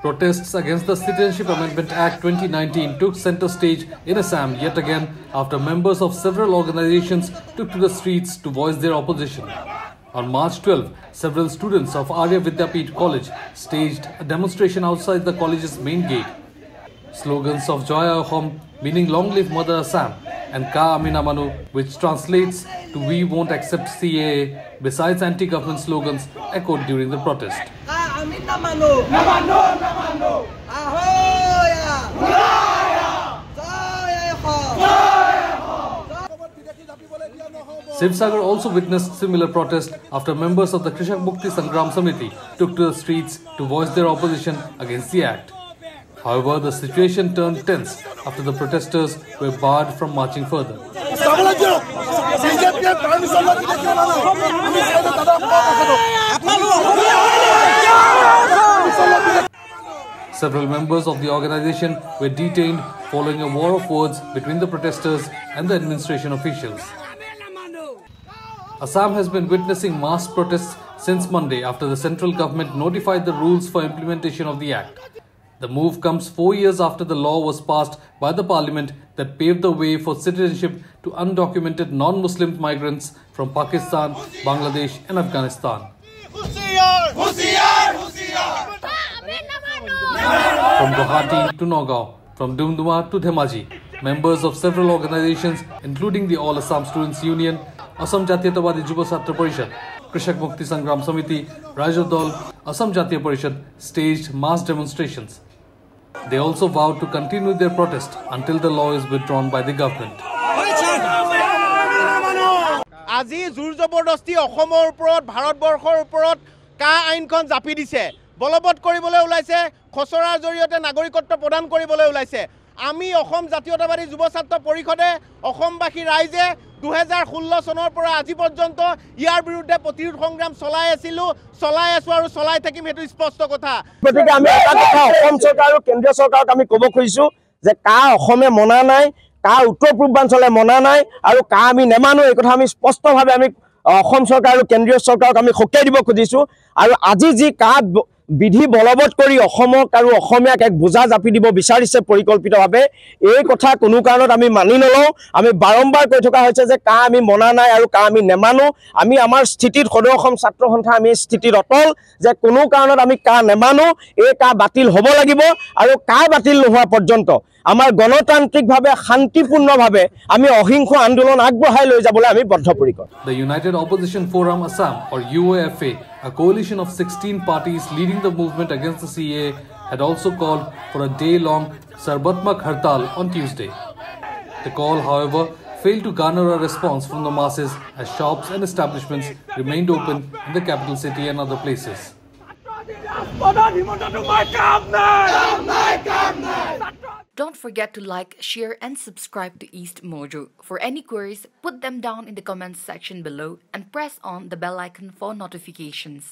Protests against the Citizenship Amendment Act 2019 took center stage in Assam yet again after members of several organizations took to the streets to voice their opposition. On March 12, several students of Arya Vidyapeeth College staged a demonstration outside the college's main gate. Slogans of Joya Ahom, meaning Long Live Mother Assam, and Ka Amina Manu, which translates to We Won't Accept CAA, besides anti-government slogans, echoed during the protest. Ka Amina Manu, Namano, Namano, Ahoya, Joya Sivsagar also witnessed similar protest after members of the Krishak Mukti Sangram Samiti took to the streets to voice their opposition against the act. However, the situation turned tense after the protesters were barred from marching further. Several members of the organization were detained following a war of words between the protesters and the administration officials. Assam has been witnessing mass protests since Monday after the central government notified the rules for implementation of the act. The move comes 4 years after the law was passed by the parliament that paved the way for citizenship to undocumented non-Muslim migrants from Pakistan, Bangladesh and Afghanistan. From Guwahati to Nagaon, from Dumduma to Dhemaji, members of several organizations including the All Assam Students Union, Assam Jatiyatawadi Yuva Chhatra Parishad, Krishak Mukti Sangram Samiti, Raijoor Dal, Assam Jatiya Parishad staged mass demonstrations. They also vowed to continue their protest until the law is withdrawn by the government. আজি জোৰ জবৰদস্তি অসমৰ ওপৰত ভাৰতবৰ্ষৰ ওপৰত কা আইনখন জাপি দিছে বলবৎ কৰিবলৈ ওলাইছে খচৰাৰ জৰিয়তে নাগৰিকত্ব প্ৰদান কৰিবলৈ ওলাইছে আমি অসম জাতীয়তাবাদী যুৱ ছাত্ৰ পৰিষদে অসমবাসী ৰাইজে 2016 চনৰ পৰা আজি পৰ্যন্ত ইয়াৰ বিৰুদ্ধে প্ৰতিৰোধ সংগ্ৰাম চলাই আছো আৰু চলাই থাকিম হেতু স্পষ্ট কথা গতিকে আমি এটা কথা অসম চৰকাৰ আৰু কেন্দ্ৰীয় চৰকাৰক আমি ক'ব খুজিছো যে কা অসমে মনা নাই কা উত্তৰ পূৰ্বাঞ্চলে মনা নাই আৰু কা আমি নেমানো এই কথা আমি স্পষ্টভাৱে আমি অসম চৰকাৰ আৰু কেন্দ্ৰীয় চৰকাৰক আমি হকিয়াই দিব খুজিছো আৰু আজি যি কা বিধি বলবৎ কৰি অসমক আৰু অসমীয়াক এক বোজা জাপি দিব বিচাৰিছে পৰিকল্পিতভাৱে এই কথা কোনো কাৰণত আমি মানি নলওঁ আমি বাৰম্বাৰ কৈ থকা হৈছে যে কা আমি মনা নাই আৰু কা আমি নেমানো আমি আমাৰ স্থিতিত সদৌ অসম ছাত্ৰ সন্থা আমি স্থিতিত অটল যে কোনো কাৰণত আমি কা নেমানো এই কা বাতিল হ'ব লাগিব আৰু কা বাতিল নোহোৱা পৰ্যন্ত আমাৰ গণতান্ত্ৰিকভাৱে শান্তিপূৰ্ণভাৱে আমি অহিংস আন্দোলন আগবঢ়াই লৈ যাবলৈ আমি বদ্ধপৰিকৰ The United Opposition Forum Assam, or UOFA, a coalition of 16 parties leading the movement against the CAA, had also called for a day-long Sarbatmak Hartal on Tuesday. The call, however, failed to garner a response from the masses as shops and establishments remained open in the capital city and other places. Don't forget to like, share and subscribe to East Mojo. For any queries, put them down in the comments section below and press on the bell icon for notifications.